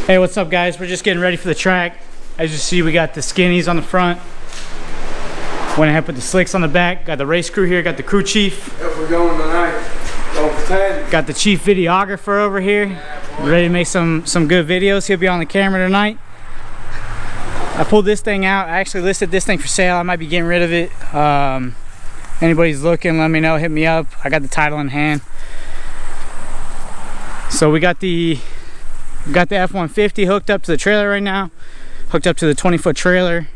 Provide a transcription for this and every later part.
Hey, what's up guys? We're just getting ready for the track. As you see, we got the skinnies on the front. Went ahead, put the slicks on the back. Got the race crew here, got the crew chief. Yep, we're going tonight. Going for 10. Got the chief videographer over here. Yeah, ready to make some good videos. He'll be on the camera tonight. I pulled this thing out. I actually listed this thing for sale. I might be getting rid of it. Anybody's looking, let me know, hit me up. I got the title in hand. So we got the F-150 hooked up to the trailer right now. Hooked up to the 20-foot trailer.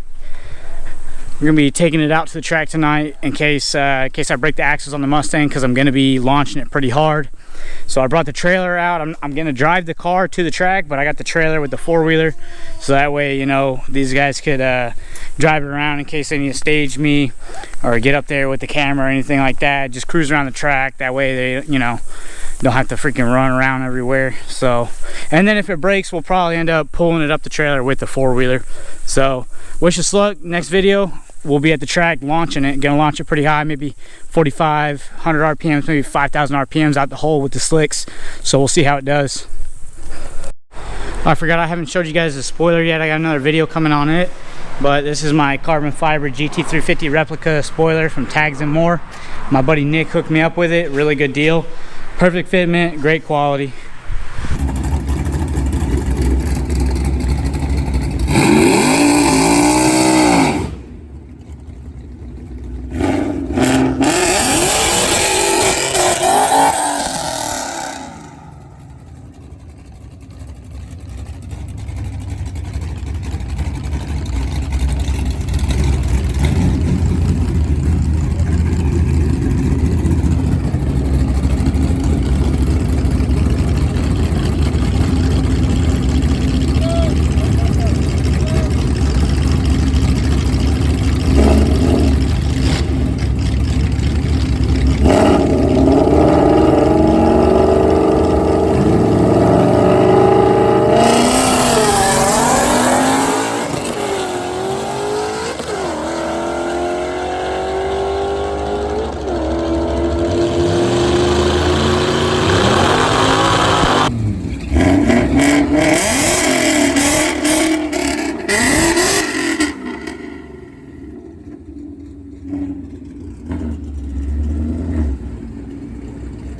We're gonna be taking it out to the track tonight in case I break the axles on the Mustang, because I'm gonna be launching it pretty hard. So I brought the trailer out. I'm gonna drive the car to the track, but I got the trailer with the four-wheeler, so that way, you know, these guys could drive it around in case they need to stage me or get up there with the camera or anything like that. Just cruise around the track. That way they, you know, don't have to freaking run around everywhere. So, and then if it breaks, we'll probably end up pulling it up the trailer with the four-wheeler. So wish us luck. Next video, we'll be at the track launching it. Gonna launch it pretty high, maybe 4,500 RPMs, maybe 5,000 RPMs out the hole with the slicks. So we'll see how it does. I forgot I haven't showed you guys the spoiler yet. I got another video coming on it, but this is my carbon fiber GT350 replica spoiler from Tags and More. My buddy Nick hooked me up with it. Really good deal. Perfect fitment, great quality.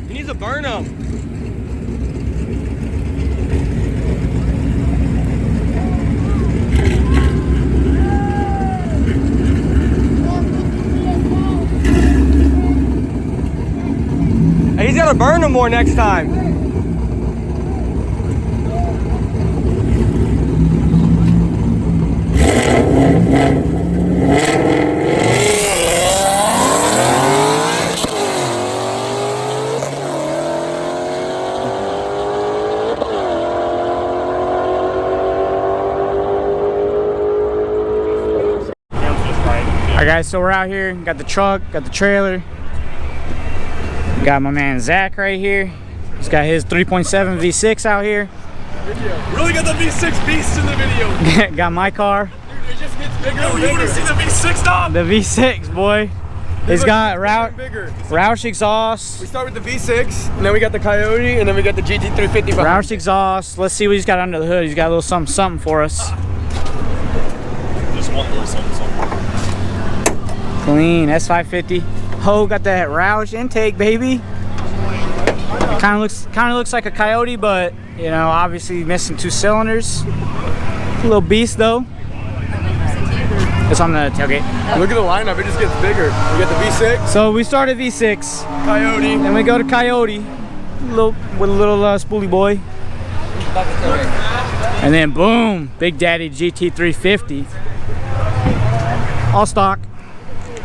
He needs to burn them. Hey, he's gotta burn them more next time. Alright guys, so we're out here, got the truck, got the trailer. Got my man Zach right here. He's got his 3.7 V6 out here. Really got the V6 beast in the video. Got my car. Dude, it just gets bigger and bigger. You want to see the V6 dog? The V6, boy. He's got roush exhaust. We start with the V6, and then we got the Coyote, and then we got the GT350 behind. Roush exhaust. Let's see what he's got under the hood. He's got a little something for us. Just one little something. Clean S550. Ho, got that Roush intake, baby. Kind of looks like a Coyote, but you know, obviously missing 2 cylinders. A little beast though. It's on the tailgate. Look at the lineup, it just gets bigger. We got the V6. So we started V6. Coyote. Then we go to Coyote. With a little spoolie boy. And then boom, Big Daddy GT350. All stock.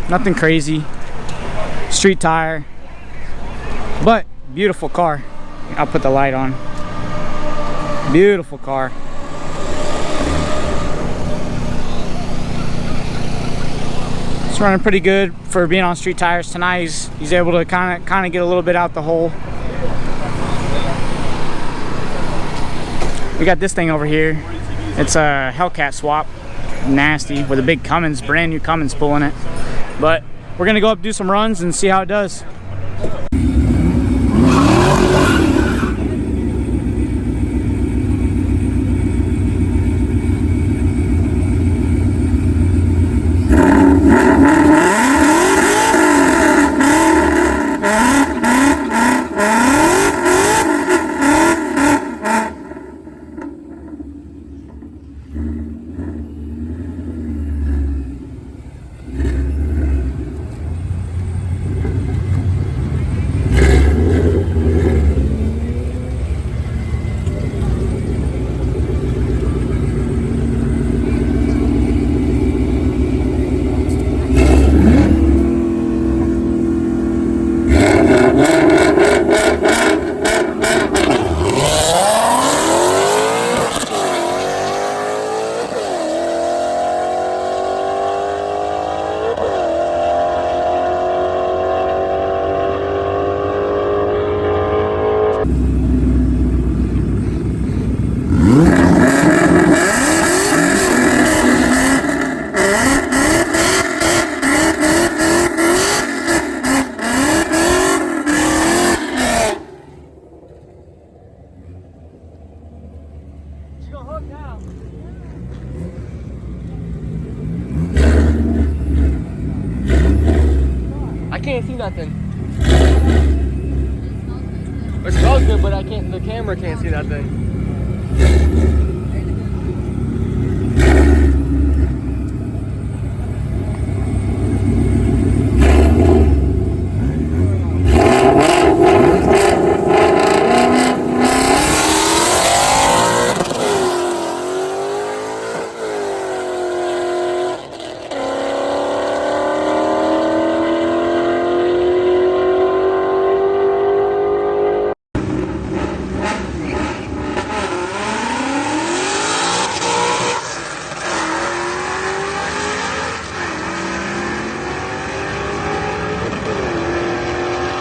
Nothing crazy. Street tire. But beautiful car. I'll put the light on. Beautiful car. It's running pretty good for being on street tires tonight. He's able to kind of get a little bit out the hole. We got this thing over here. It's a Hellcat swap. Nasty, with a big Cummins, brand new Cummins pulling it. But we're gonna go up, do some runs, and see how it does. She's gonna hook now. I can't see nothing. It smells good, but I can't. The camera can't see nothing.